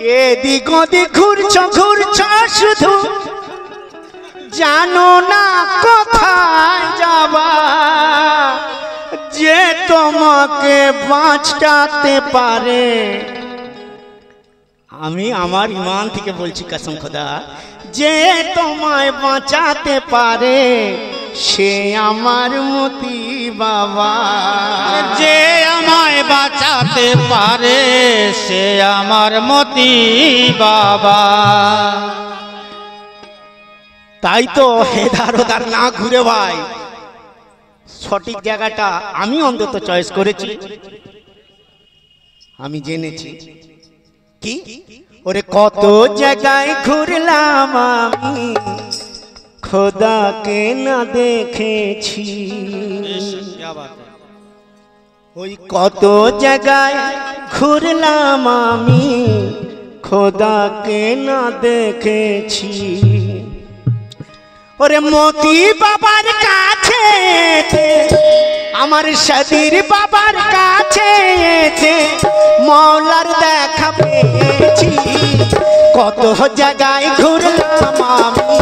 এদিক ওদিক ঘুরছ ঘুরছ শুধু জানো না কোথায় যাবা, যে তোমাকে বাঁচাতে পারে। আমি আমার ইমান থেকে বলছি কসম খোদা, যে তোমায় বাঁচাতে পারে সে আমার মতি বাবা। যে আমায় বাঁচাতে পারে সে আমার মতি বাবা। তাই তো হেদার ওদার না ঘুরে ভাই সঠিক জায়গাটা আমি অন্তত চয়েস করেছি। আমি জেনেছি কি ওরে কত জায়গায় ঘুরলাম আমি খোদাকে না দেখেছি। ওই কত জায়গায় ঘুরলাম আমি খোদাকে না দেখেছি। ওরে মতি বাবার কাছে আমার সদীর বাবার কাছে মৌলার দেখা পেয়েছি। কত জায়গায় ঘুরলাম আমি